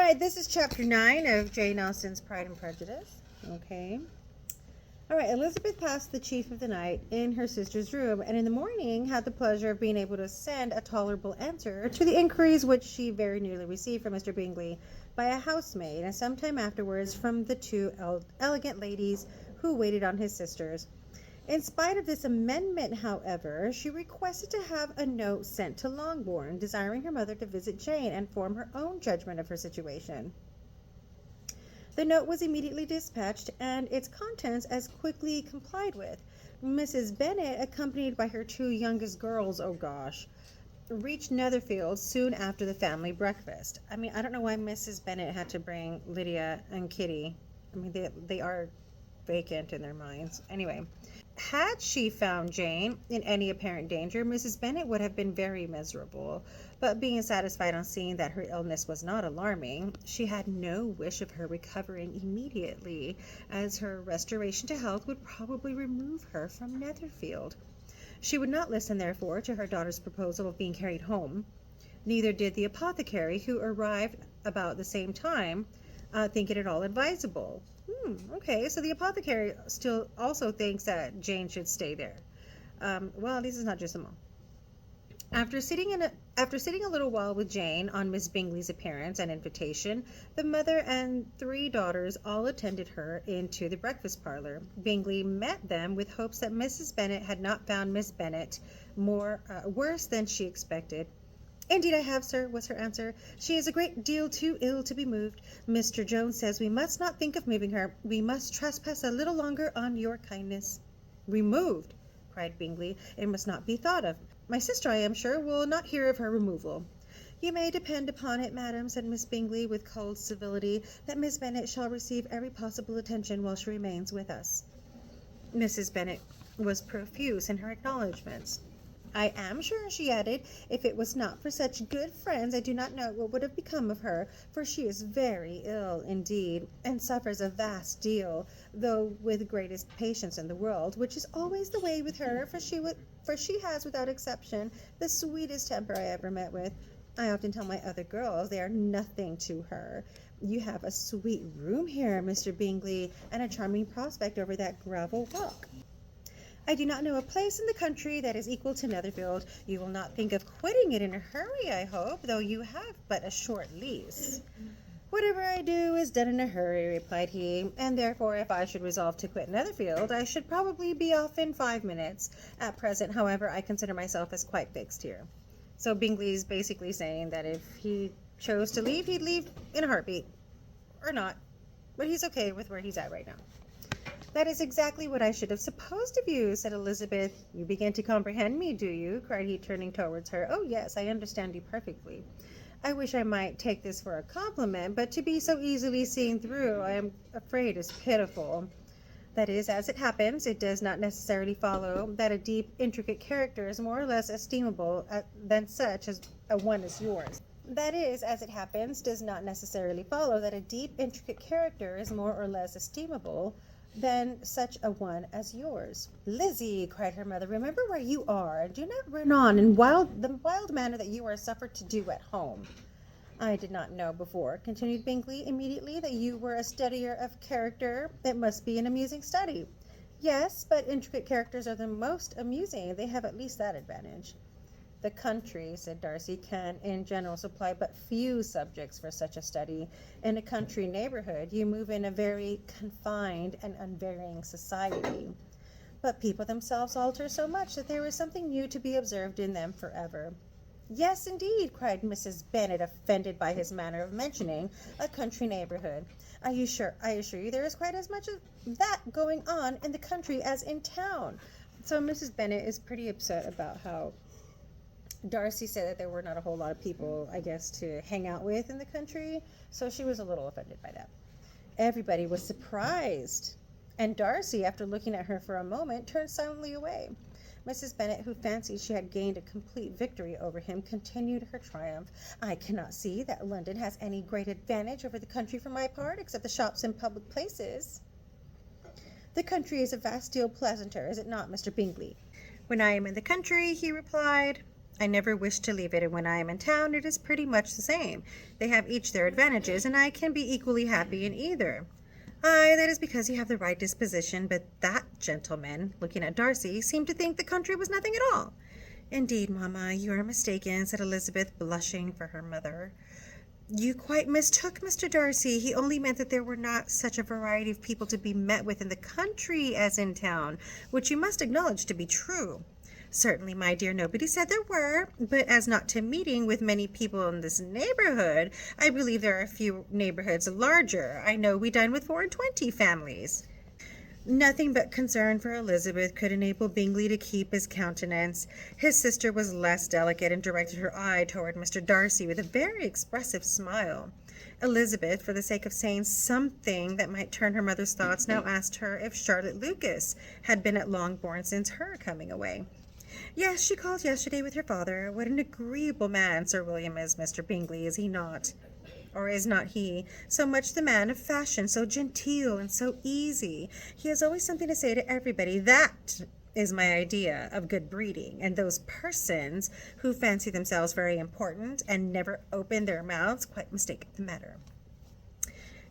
right, this is chapter 9 of Jane Austen's Pride and Prejudice. Okay. All right, Elizabeth passed the chief of the night in her sister's room, and in the morning had the pleasure of being able to send a tolerable answer to the inquiries which she very nearly received from Mr. Bingley by a housemaid, and some time afterwards from the two elegant ladies who waited on his sisters. In spite of this amendment, however, she requested to have a note sent to Longbourn, desiring her mother to visit Jane and form her own judgment of her situation. The note was immediately dispatched, and its contents as quickly complied with. Mrs. Bennet, accompanied by her two youngest girls, reached Netherfield soon after the family breakfast. I don't know why Mrs. Bennet had to bring Lydia and Kitty. They are vacant in their minds. Anyway, had she found Jane in any apparent danger, Mrs. Bennet would have been very miserable, but being satisfied on seeing that her illness was not alarming, she had no wish of her recovering immediately, as her restoration to health would probably remove her from Netherfield. She would not listen, therefore, to her daughter's proposal of being carried home. Neither did the apothecary, who arrived about the same time, think it at all advisable. Okay, so the apothecary still also thinks that Jane should stay there. Well, this is not just a mom. After sitting a little while with Jane on Miss Bingley's appearance and invitation, the mother and three daughters all attended her into the breakfast parlor. Bingley met them with hopes that Mrs. Bennet had not found Miss Bennet worse than she expected. "Indeed I have, sir," was her answer. "She is a great deal too ill to be moved. Mr. Jones says we must not think of moving her. We must trespass a little longer on your kindness." "Removed!" cried Bingley. "It must not be thought of. My sister, I am sure, will not hear of her removal." "You may depend upon it, madam," said Miss Bingley, with cold civility, "that Miss Bennet shall receive every possible attention while she remains with us." Mrs. Bennet was profuse in her acknowledgments. "I am sure," she added, "if it was not for such good friends, I do not know what would have become of her, for she is very ill indeed, and suffers a vast deal, though with the greatest patience in the world, which is always the way with her, for she has, without exception, the sweetest temper I ever met with. I often tell my other girls they are nothing to her. You have a sweet room here, Mr. Bingley, and a charming prospect over that gravel walk. I do not know a place in the country that is equal to Netherfield. You will not think of quitting it in a hurry, I hope, though you have but a short lease." "Whatever I do is done in a hurry," replied he, "and therefore if I should resolve to quit Netherfield, I should probably be off in 5 minutes. At present, however, I consider myself as quite fixed here." So Bingley's basically saying that if he chose to leave, he'd leave in a heartbeat. Or not. But he's okay with where he's at right now. "That is exactly what I should have supposed of you," said Elizabeth. "You begin to comprehend me, do you?" cried he, turning towards her. "Oh, yes, I understand you perfectly. I wish I might take this for a compliment, but to be so easily seen through, I am afraid is pitiful. That is, as it happens, it does not necessarily follow that a deep, intricate character is more or less estimable than such as one as yours. That is, as it happens, does not necessarily follow that a deep, intricate character is more or less estimable than such a one as yours." "Lizzie," cried her mother, "remember where you are, and do not run on in the wild manner that you are suffered to do at home." "I did not know before," continued Bingley immediately, "that you were a studier of character. It must be an amusing study." "Yes, but intricate characters are the most amusing. They have at least that advantage." "The country," said Darcy, "can in general supply but few subjects for such a study. In a country neighbourhood you move in a very confined and unvarying society. But people themselves alter so much that there is something new to be observed in them forever." "Yes, indeed," cried Mrs. Bennet, offended by his manner of mentioning a country neighbourhood. I assure you there is quite as much of that going on in the country as in town." So Mrs. Bennet is pretty upset about how Darcy said that there were not a whole lot of people, I guess, to hang out with in the country, so she was a little offended by that. Everybody was surprised, and Darcy, after looking at her for a moment, turned silently away. Mrs. Bennet, who fancied she had gained a complete victory over him, continued her triumph. "I cannot see that London has any great advantage over the country for my part, except the shops and public places." "The country is a vast deal pleasanter, is it not, Mr. Bingley?" "When I am in the country," he replied, I never wish to leave it, and when I am in town, it is pretty much the same. They have each their advantages, and I can be equally happy in either. Ay, that is because you have the right disposition, but that gentleman, looking at Darcy, seemed to think the country was nothing at all. Indeed, mamma, you are mistaken, said Elizabeth, blushing for her mother. You quite mistook Mr. Darcy. He only meant that there were not such a variety of people to be met with in the country as in town, which you must acknowledge to be true. Certainly, my dear, nobody said there were, but as not to meeting with many people in this neighborhood, I believe there are a few neighborhoods larger. I know we dine with 420 families. Nothing but concern for Elizabeth could enable Bingley to keep his countenance. His sister was less delicate and directed her eye toward Mr. Darcy with a very expressive smile. Elizabeth, for the sake of saying something that might turn her mother's thoughts, now asked her if Charlotte Lucas had been at Longbourn since her coming away. Yes, she called yesterday with her father. What an agreeable man Sir William is, Mr. Bingley, is he not? Or is not he? So much the man of fashion, so genteel and so easy. He has always something to say to everybody. That is my idea of good breeding. And those persons who fancy themselves very important and never open their mouths quite mistake the matter.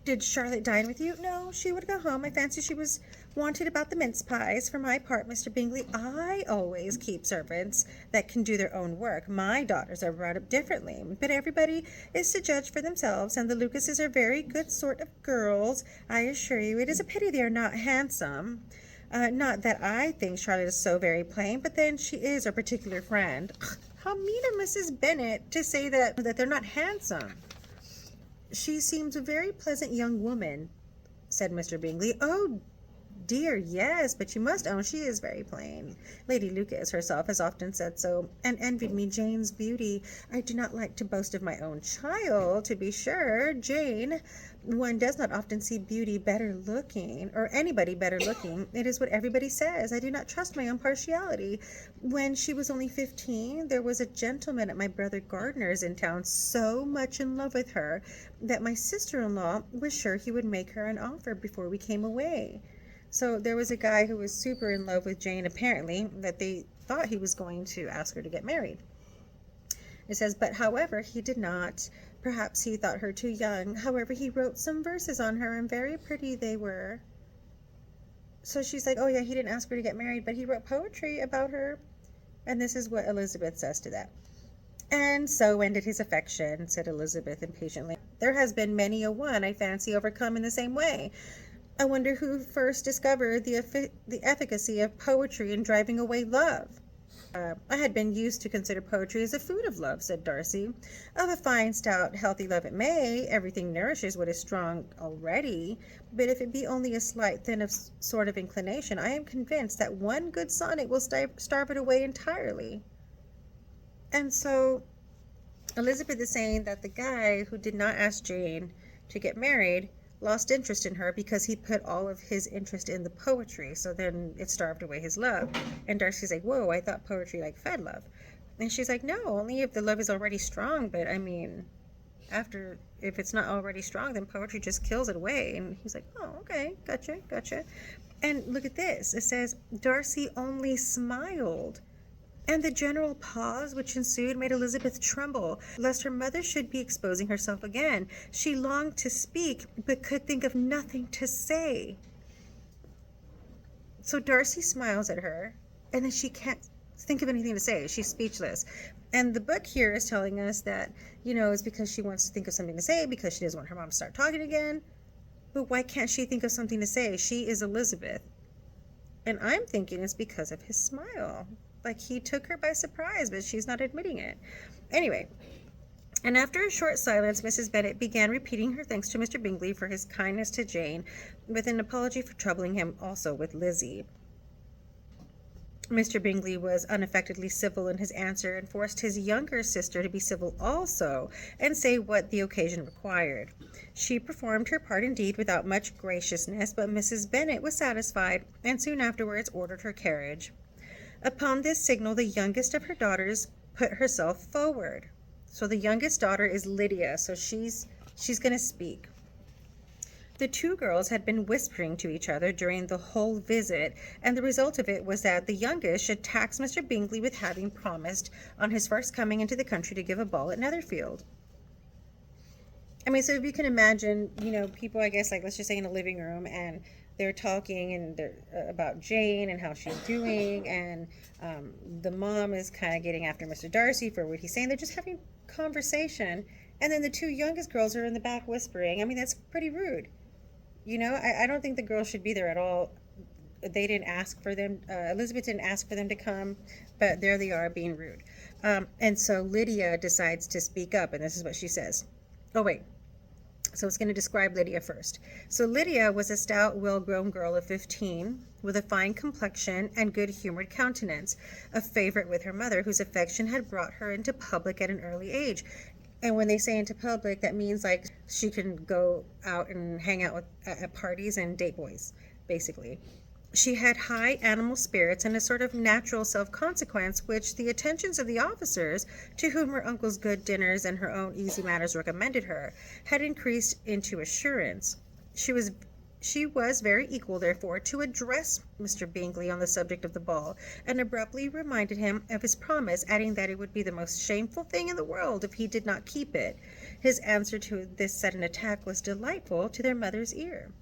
Did Charlotte dine with you? No, she would go home. I fancy she was wanted about the mince pies. For my part, Mr. Bingley, I always keep servants that can do their own work. My daughters are brought up differently, but everybody is to judge for themselves, and the Lucases are very good sort of girls. I assure you, it is a pity they are not handsome. Not that I think Charlotte is so very plain, but then she is a particular friend. How mean of Mrs. Bennet to say that they're not handsome. She seems a very pleasant young woman, said Mr. Bingley. Oh, dear, yes, but you must own she is very plain. Lady Lucas herself has often said so, and envied me Jane's beauty. I do not like to boast of my own child, to be sure. Jane, one does not often see beauty better looking, or anybody better looking. It is what everybody says. I do not trust my own partiality. When she was only 15, there was a gentleman at my brother Gardiner's in town so much in love with her that my sister-in-law was sure he would make her an offer before we came away. So there was a guy who was super in love with Jane, apparently, that they thought he was going to ask her to get married. It says, but however, he did not. Perhaps he thought her too young. However, he wrote some verses on her, and very pretty they were. So she's like, oh yeah, he didn't ask her to get married, but he wrote poetry about her. And this is what Elizabeth says to that. And so ended his affection, said Elizabeth impatiently. There has been many a one, I fancy, overcome in the same way. I wonder who first discovered the efficacy of poetry in driving away love. I had been used to consider poetry as a food of love, said Darcy. Of a fine, stout, healthy love it may. Everything nourishes what is strong already. But if it be only a slight, thin sort of inclination, I am convinced that one good sonnet will starve it away entirely. And so Elizabeth is saying that the guy who did not ask Jane to get married lost interest in her because he put all of his interest in the poetry, so then it starved away his love. And Darcy's like, whoa, I thought poetry like fed love. And she's like, no, only if the love is already strong, but I mean, if it's not already strong, then poetry just kills it away. And he's like, oh, okay, gotcha. And look at this, it says, Darcy only smiled. And the general pause which ensued made Elizabeth tremble, lest her mother should be exposing herself again. She longed to speak, but could think of nothing to say. So Darcy smiles at her, and then she can't think of anything to say. She's speechless. And the book here is telling us that, it's because she wants to think of something to say, because she doesn't want her mom to start talking again. But why can't she think of something to say? She is Elizabeth. And I'm thinking it's because of his smile. Like he took her by surprise, but she's not admitting it. Anyway, and after a short silence, Mrs. Bennet began repeating her thanks to Mr. Bingley for his kindness to Jane, with an apology for troubling him also with Lizzie. Mr. Bingley was unaffectedly civil in his answer, and forced his younger sister to be civil also, and say what the occasion required. She performed her part indeed without much graciousness, but Mrs. Bennet was satisfied, and soon afterwards ordered her carriage. Upon this signal, the youngest of her daughters put herself forward. So the youngest daughter is Lydia, so she's going to speak. The two girls had been whispering to each other during the whole visit, and the result of it was that the youngest should tax Mr. Bingley with having promised on his first coming into the country to give a ball at Netherfield. I mean, so if you can imagine, people, I guess, like, let's just say in a living room, and they're talking and they're about Jane and how she's doing, and the mom is kind of getting after Mr. Darcy for what he's saying. They're just having conversation, and then the two youngest girls are in the back whispering. I mean, that's pretty rude. I don't think the girls should be there at all. They didn't ask for them. Elizabeth didn't ask for them to come, but there they are being rude. And so Lydia decides to speak up, and this is what she says. Oh, wait. So it's going to describe Lydia first. So Lydia was a stout, well-grown girl of 15, with a fine complexion and good-humored countenance, a favorite with her mother, whose affection had brought her into public at an early age. And when they say into public, that means like she can go out and hang out at parties and date boys, basically. She had high animal spirits and a sort of natural self-consequence, which the attentions of the officers, to whom her uncle's good dinners and her own easy manners recommended her, had increased into assurance. She was very equal, therefore, to address Mr. Bingley on the subject of the ball, and abruptly reminded him of his promise, adding that it would be the most shameful thing in the world if he did not keep it. His answer to this sudden attack was delightful to their mother's ear.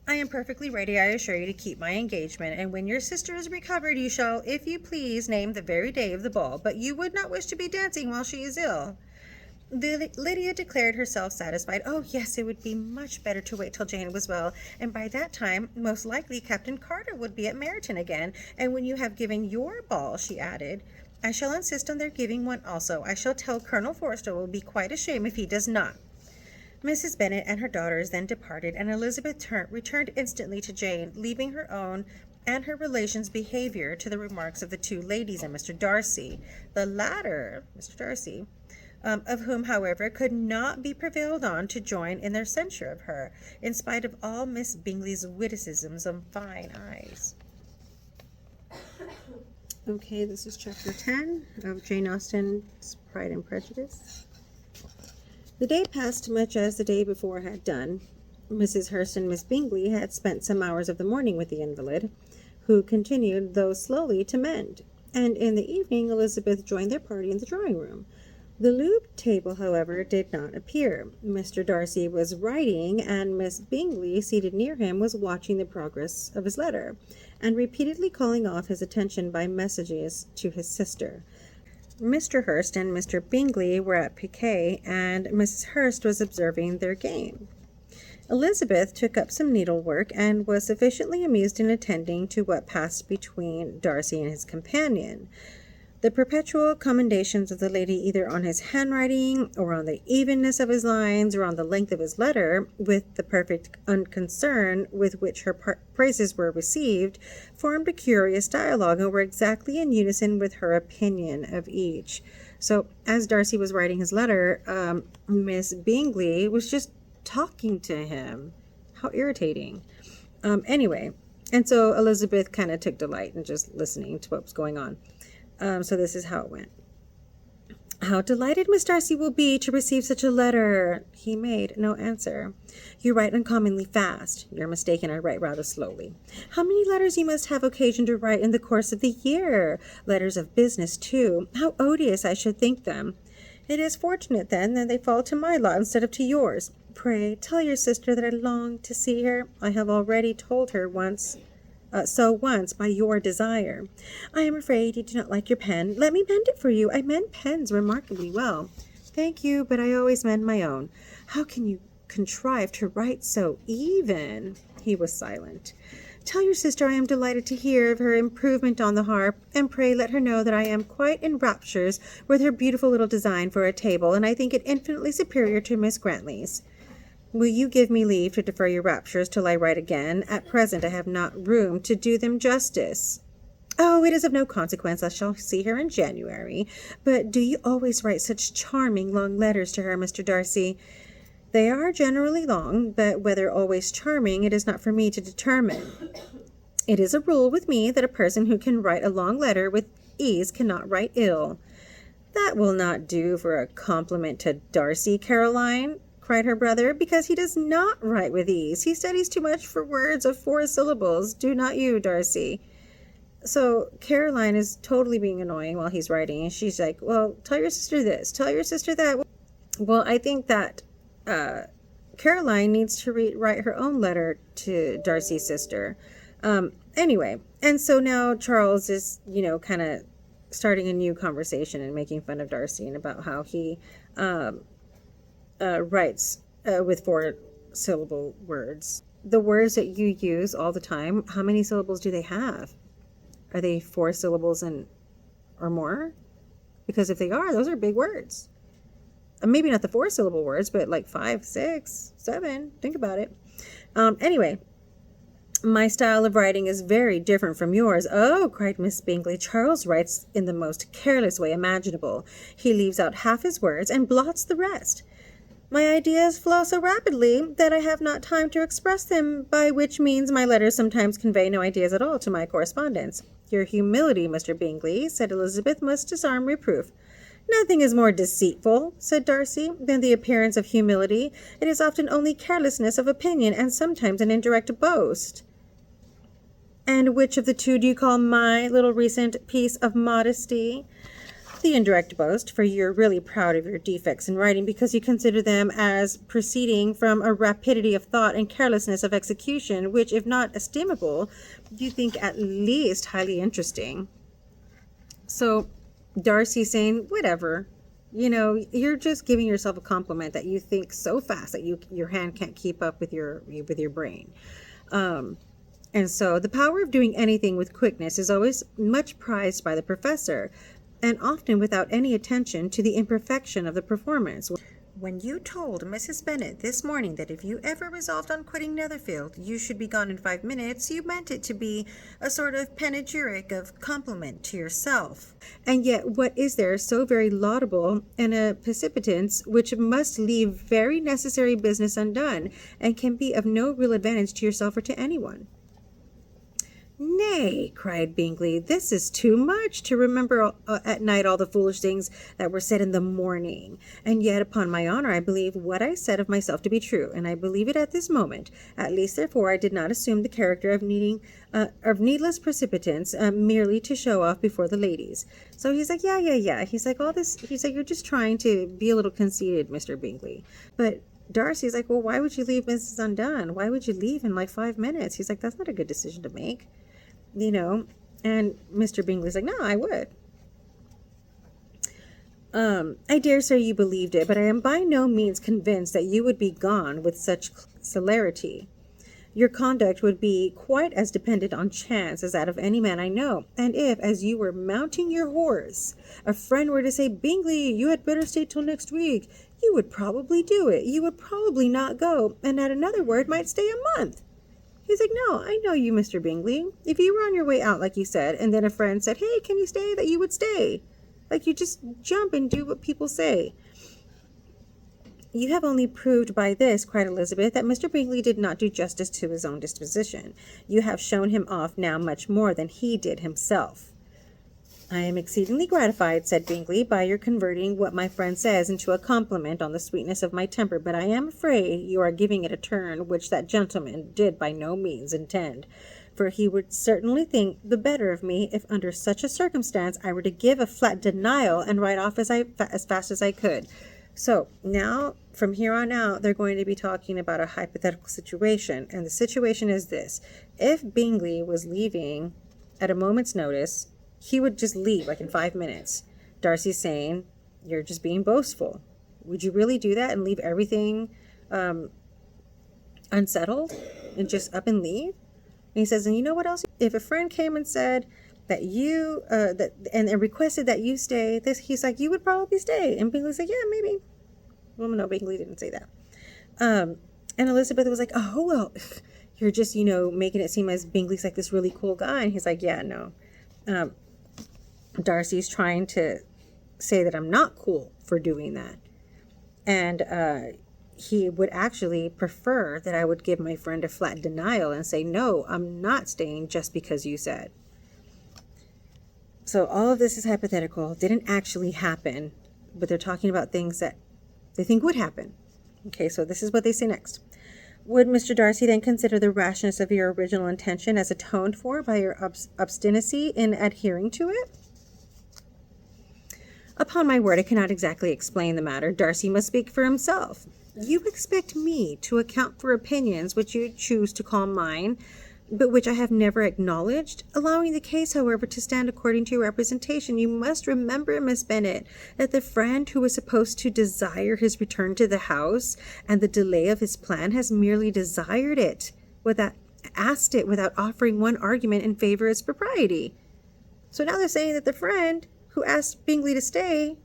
I am perfectly ready, I assure you, to keep my engagement, and when your sister is recovered, you shall, if you please, name the very day of the ball, but you would not wish to be dancing while she is ill. Lydia declared herself satisfied. Oh, yes, it would be much better to wait till Jane was well, and by that time, most likely, Captain Carter would be at Meryton again, and when you have given your ball, she added, I shall insist on their giving one also. I shall tell Colonel Forster will be quite ashamed if he does not. Mrs. Bennet and her daughters then departed, and Elizabeth returned instantly to Jane, leaving her own and her relations' behavior to the remarks of the two ladies and Mr. Darcy. The latter, Mr. Darcy, of whom, however, could not be prevailed on to join in their censure of her, in spite of all Miss Bingley's witticisms and fine eyes. Okay, this is chapter 10 of Jane Austen's Pride and Prejudice. The day passed much as the day before had done. Mrs. Hurst and Miss Bingley had spent some hours of the morning with the invalid, who continued, though slowly, to mend, and in the evening Elizabeth joined their party in the drawing-room. The loo table, however, did not appear. Mr. Darcy was writing, and Miss Bingley, seated near him, was watching the progress of his letter, and repeatedly calling off his attention by messages to his sister. Mr. Hurst and Mr. Bingley were at piquet, and Mrs. Hurst was observing their game. Elizabeth took up some needlework, and was sufficiently amused in attending to what passed between Darcy and his companion. The perpetual commendations of the lady either on his handwriting, or on the evenness of his lines, or on the length of his letter, with the perfect unconcern with which her praises were received, formed a curious dialogue, and were exactly in unison with her opinion of each. So, as Darcy was writing his letter, Miss Bingley was just talking to him. How irritating. Anyway, and so Elizabeth kind of took delight in just listening to what was going on. So this is how it went. How delighted Miss Darcy will be to receive such a letter. He made no answer. You write uncommonly fast. You're mistaken, I write rather slowly. How many letters you must have occasion to write in the course of the year. Letters of business, too. How odious I should think them. It is fortunate, then, that they fall to my lot instead of to yours. Pray, tell your sister that I long to see her. I have already told her once by your desire. I am afraid you do not like your pen. Let me mend it for you. I mend pens remarkably well. Thank you, but I always mend my own. How can you contrive to write so even? He was silent. Tell your sister I am delighted to hear of her improvement on the harp, and pray let her know that I am quite in raptures with her beautiful little design for a table, and I think it infinitely superior to Miss Grantley's. Will you give me leave to defer your raptures till I write again? At present I have not room to do them justice. Oh, it is of no consequence. I shall see her in January. But do you always write such charming long letters to her, Mr. Darcy? They are generally long, but whether always charming, it is not for me to determine. It is a rule with me that a person who can write a long letter with ease cannot write ill. That will not do for a compliment to Darcy, Caroline. cried her brother. Because he does not write with ease. He studies too much for words of 4 syllables. Do not you, Darcy? So Caroline is totally being annoying while he's writing, and she's like, well, tell your sister this, tell your sister that. Well, I think that Caroline needs to write her own letter to Darcy's sister. Anyway, and so now Charles is, kind of starting a new conversation and making fun of Darcy and about how he writes with 4-syllable words. The words that you use all the time, how many syllables do they have? Are they 4 syllables or more? Because if they are, those are big words. Maybe not the 4-syllable words, but like 5, 6, 7. Think about it. Anyway, my style of writing is very different from yours. Oh, cried Miss Bingley. Charles writes in the most careless way imaginable. He leaves out half his words and blots the rest. My ideas flow so rapidly that I have not time to express them, by which means my letters sometimes convey no ideas at all to my correspondents. Your humility, Mr. Bingley, said Elizabeth, must disarm reproof. Nothing is more deceitful, said Darcy, than the appearance of humility. It is often only carelessness of opinion, and sometimes an indirect boast. And which of the two do you call my little recent piece of modesty? The indirect boast, for you're really proud of your defects in writing because you consider them as proceeding from a rapidity of thought and carelessness of execution, which, if not estimable, you think at least highly interesting. So Darcy saying, whatever, you're just giving yourself a compliment that you think so fast that your hand can't keep up with your brain. And so the power of doing anything with quickness is always much prized by the professor, and often without any attention to the imperfection of the performance. When you told Mrs. Bennet this morning that if you ever resolved on quitting Netherfield, you should be gone in 5 minutes, you meant it to be a sort of panegyric of compliment to yourself. And yet what is there so very laudable in a precipitance which must leave very necessary business undone, and can be of no real advantage to yourself or to anyone? Nay, cried Bingley, this is too much, to remember at night all the foolish things that were said in the morning. And yet, upon my honour, I believe what I said of myself to be true, and I believe it at this moment. At least, therefore, I did not assume the character of needless precipitance merely to show off before the ladies. So he's like, yeah. He's like, you're just trying to be a little conceited, Mr. Bingley. But Darcy's like, well, why would you leave Mrs. Undone? Why would you leave in like 5 minutes? He's like, that's not a good decision to make. And Mr. Bingley's like, no, I would. I dare say you believed it, but I am by no means convinced that you would be gone with such celerity. Your conduct would be quite as dependent on chance as that of any man I know. And if, as you were mounting your horse, a friend were to say, Bingley, you had better stay till next week, you would probably do it. You would probably not go, and at another word might stay a month. He's like, no, I know you, Mr. Bingley. If you were on your way out, like you said, and then a friend said, hey, can you stay, that you would stay. Like, you just jump and do what people say. You have only proved by this, cried Elizabeth, that Mr. Bingley did not do justice to his own disposition. You have shown him off now much more than he did himself. I am exceedingly gratified, said Bingley, by your converting what my friend says into a compliment on the sweetness of my temper, but I am afraid you are giving it a turn which that gentleman did by no means intend, for he would certainly think the better of me if under such a circumstance I were to give a flat denial and ride off as fast as I could. So now, from here on out, they're going to be talking about a hypothetical situation, and the situation is this. If Bingley was leaving at a moment's notice, he would just leave, like in 5 minutes. Darcy's saying, you're just being boastful. Would you really do that and leave everything unsettled and just up and leave? And he says, and you know what else? If a friend came and said that you, and requested that you stay, he's like, you would probably stay. And Bingley's like, yeah, maybe. Well, no, Bingley didn't say that. And Elizabeth was like, oh, well, you're just, making it seem as Bingley's like this really cool guy. And he's like, yeah, no. Darcy's trying to say that I'm not cool for doing that. And he would actually prefer that I would give my friend a flat denial and say, no, I'm not staying just because you said. So all of this is hypothetical, didn't actually happen, but they're talking about things that they think would happen. Okay, so this is what they say next. Would Mr. Darcy then consider the rashness of your original intention as atoned for by your obstinacy in adhering to it? Upon my word, I cannot exactly explain the matter. Darcy must speak for himself. You expect me to account for opinions which you choose to call mine, but which I have never acknowledged. Allowing the case, however, to stand according to your representation, you must remember, Miss Bennet, that the friend who was supposed to desire his return to the house and the delay of his plan has merely desired it, asked it without offering one argument in favor of its propriety. So now they're saying that the friend who asked Bingley to stay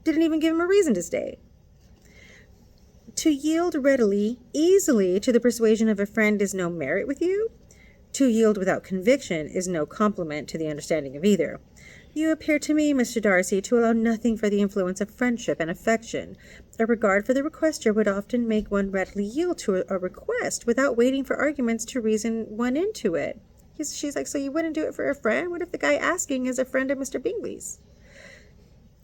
didn't even give him a reason to stay. To yield readily, easily to the persuasion of a friend is no merit with you. To yield without conviction is no compliment to the understanding of either. You appear to me, Mr. Darcy, to allow nothing for the influence of friendship and affection. A regard for the requester would often make one readily yield to a request without waiting for arguments to reason one into it. She's like, so you wouldn't do it for a friend? What if the guy asking is a friend of Mr. Bingley's?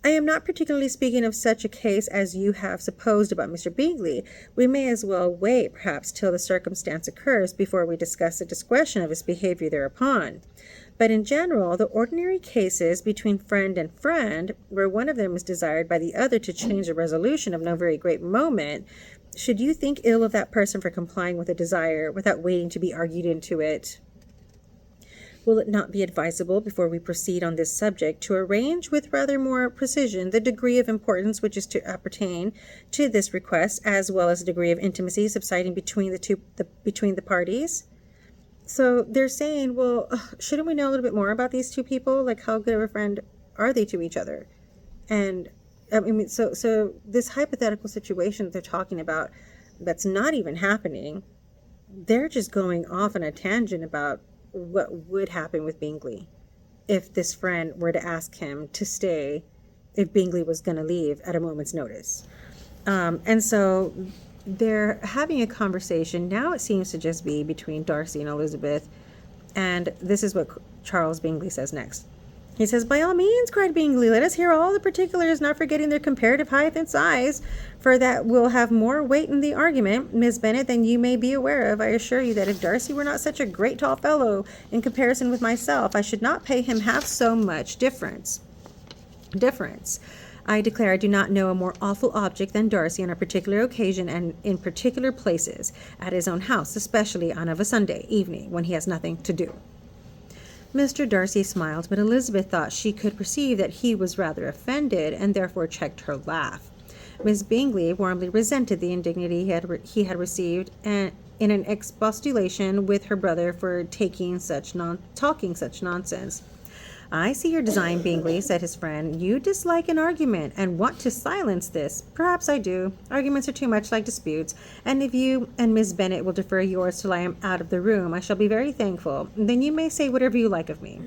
I am not particularly speaking of such a case as you have supposed about Mr. Bingley. We may as well wait, perhaps, till the circumstance occurs before we discuss the discretion of his behavior thereupon. But in general, the ordinary cases between friend and friend, where one of them is desired by the other to change a resolution of no very great moment, should you think ill of that person for complying with a desire without waiting to be argued into it? Will it not be advisable, before we proceed on this subject, to arrange with rather more precision the degree of importance which is to appertain to this request, as well as the degree of intimacy subsisting between the parties? So they're saying, well, shouldn't we know a little bit more about these two people? Like, how good of a friend are they to each other? And I mean, so this hypothetical situation that they're talking about, that's not even happening, they're just going off on a tangent about what would happen with Bingley if this friend were to ask him to stay if Bingley was going to leave at a moment's notice. And so they're having a conversation. Now it seems to just be between Darcy and Elizabeth. And this is what Charles Bingley says next. He says, "By all means," cried Bingley, "let us hear all the particulars, not forgetting their comparative height and size, for that will have more weight in the argument, Miss Bennet, than you may be aware of. I assure you that if Darcy were not such a great tall fellow in comparison with myself, I should not pay him half so much difference. I declare I do not know a more awful object than Darcy on a particular occasion and in particular places, at his own house, especially on of a Sunday evening when he has nothing to do." Mr. Darcy smiled, but Elizabeth thought she could perceive that he was rather offended, and therefore checked her laugh. Miss Bingley warmly resented the indignity he had received, and in an expostulation with her brother for talking such nonsense. "I see your design, Bingley," said his friend. "You dislike an argument, and want to silence this. Perhaps I do. Arguments are too much like disputes, and if you and Miss Bennet will defer yours till I am out of the room, I shall be very thankful. Then you may say whatever you like of me."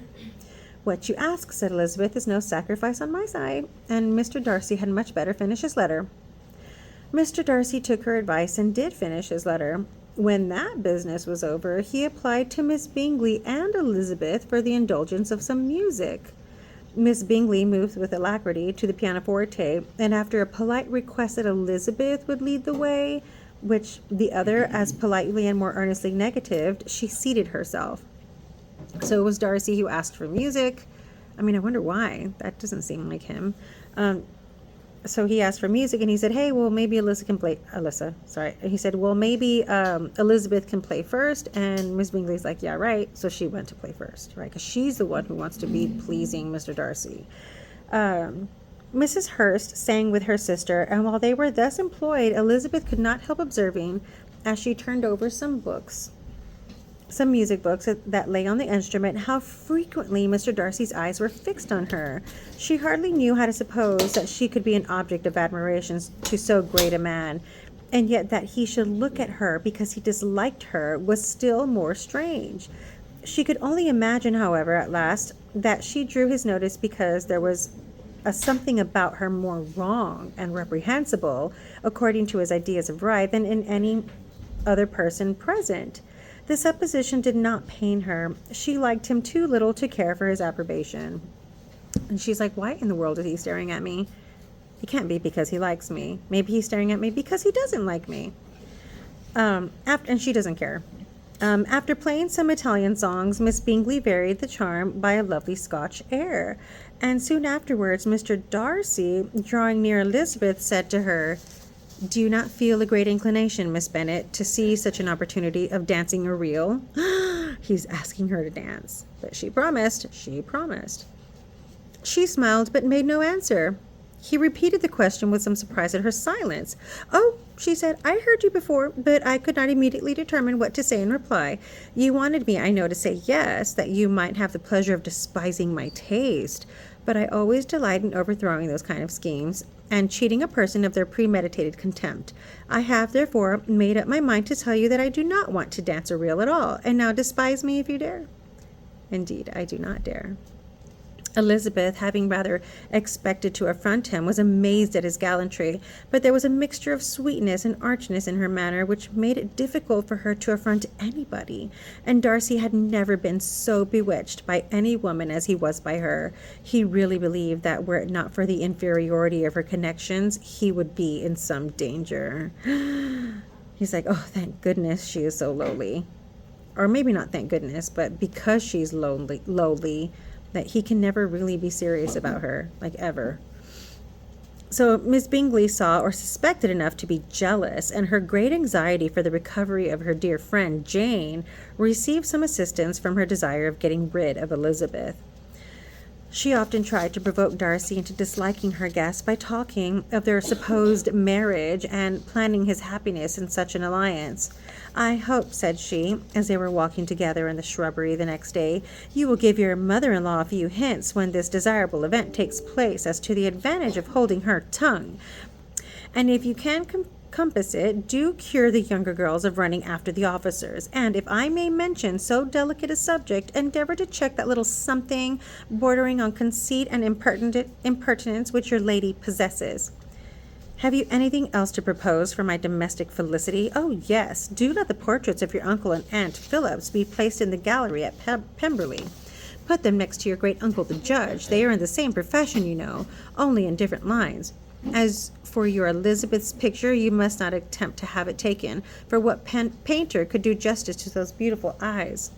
"What you ask," said Elizabeth, "is no sacrifice on my side," and Mr. Darcy had much better finish his letter. Mr. Darcy took her advice and did finish his letter. When that business was over, he applied to Miss Bingley and Elizabeth for the indulgence of some music. Miss Bingley moved with alacrity to the pianoforte, and after a polite request that Elizabeth would lead the way, which the other as politely and more earnestly negatived, she seated herself. So it was Darcy who asked for music. I mean, I wonder why. That doesn't seem like him. So he asked for music, and he said, "Hey, well, maybe Elizabeth can play." He said, "Well, maybe Elizabeth can play first." And Miss Bingley's like, "Yeah, right." So she went to play first, right? Because she's the one who wants to be pleasing Mr. Darcy. Mrs. Hurst sang with her sister, and while they were thus employed, Elizabeth could not help observing, as she turned over some music books that lay on the instrument, how frequently Mr. Darcy's eyes were fixed on her. She hardly knew how to suppose that she could be an object of admiration to so great a man, and yet that he should look at her because he disliked her was still more strange. She could only imagine, however, at last, that she drew his notice because there was a something about her more wrong and reprehensible, according to his ideas of right, than in any other person present. The supposition did not pain her. She liked him too little to care for his approbation. And she's like, "Why in the world is he staring at me? It can't be because he likes me. Maybe he's staring at me because he doesn't like me. And she doesn't care. After playing some Italian songs, Miss Bingley varied the charm by a lovely Scotch air. And soon afterwards, Mr. Darcy, drawing near Elizabeth, said to her, "Do you not feel a great inclination, Miss Bennet, to seize such an opportunity of dancing a reel?" He's asking her to dance. But she promised. She smiled but made no answer. He repeated the question with some surprise at her silence. "Oh," she said, "I heard you before, but I could not immediately determine what to say in reply. You wanted me, I know, to say yes, that you might have the pleasure of despising my taste. But I always delight in overthrowing those kind of schemes, and cheating a person of their premeditated contempt. I have, therefore, made up my mind to tell you that I do not want to dance a reel at all, and now despise me if you dare." "Indeed, I do not dare." Elizabeth, having rather expected to affront him, was amazed at his gallantry, but there was a mixture of sweetness and archness in her manner which made it difficult for her to affront anybody, and Darcy had never been so bewitched by any woman as he was by her. He really believed that were it not for the inferiority of her connections, he would be in some danger. He's like, "Oh, thank goodness she is so lowly." Or maybe not thank goodness, but because she's lowly, that he can never really be serious about her, like ever. So Miss Bingley saw or suspected enough to be jealous, and her great anxiety for the recovery of her dear friend Jane received some assistance from her desire of getting rid of Elizabeth. She often tried to provoke Darcy into disliking her guest by talking of their supposed marriage and planning his happiness in such an alliance. "I hope," said she, as they were walking together in the shrubbery the next day, "you will give your mother-in-law a few hints when this desirable event takes place as to the advantage of holding her tongue. And if you can compass it, do cure the younger girls of running after the officers. And if I may mention so delicate a subject, endeavor to check that little something bordering on conceit and impertinence which your lady possesses. Have you anything else to propose for my domestic felicity? Oh, yes, do let the portraits of your uncle and aunt Phillips be placed in the gallery at Pemberley. Put them next to your great uncle the judge. They are in the same profession, you know, only in different lines. As for your Elizabeth's picture, you must not attempt to have it taken, for what painter could do justice to those beautiful eyes?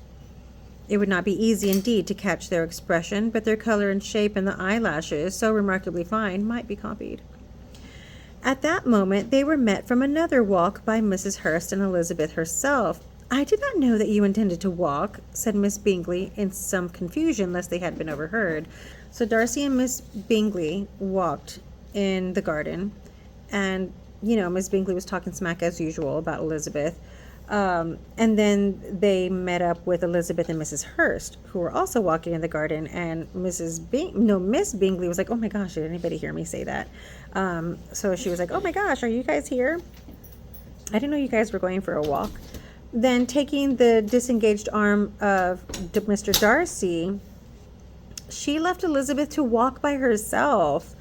It would not be easy indeed to catch their expression, but their color and shape and the eyelashes, so remarkably fine, might be copied." At that moment they were met from another walk by Mrs. Hurst and Elizabeth herself. "I did not know that you intended to walk," said Miss Bingley, in some confusion lest they had been overheard. So Darcy and Miss Bingley walked in the garden, and Miss Bingley was talking smack as usual about Elizabeth. And then they met up with Elizabeth and Mrs. Hurst, who were also walking in the garden, and Miss Bingley was like, "Oh my gosh, did anybody hear me say that?" So she was like, "Oh my gosh, are you guys here? I didn't know you guys were going for a walk." Then, taking the disengaged arm of Mr. Darcy, she left Elizabeth to walk by herself.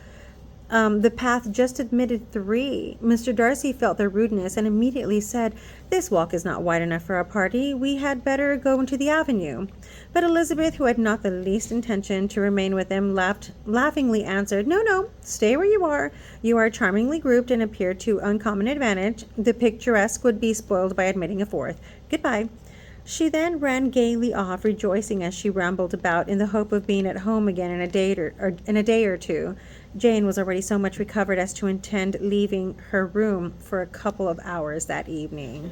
The path just admitted 3. Mr. Darcy felt their rudeness and immediately said, "This walk is not wide enough for a party. We had better go into the avenue." But Elizabeth, who had not the least intention to remain with them, laughingly answered, "No, stay where you are. You are charmingly grouped and appear to uncommon advantage. The picturesque would be spoiled by admitting a 4th. Goodbye." She then ran gaily off, rejoicing as she rambled about in the hope of being at home again in a day or two. Jane was already so much recovered as to intend leaving her room for a couple of hours that evening.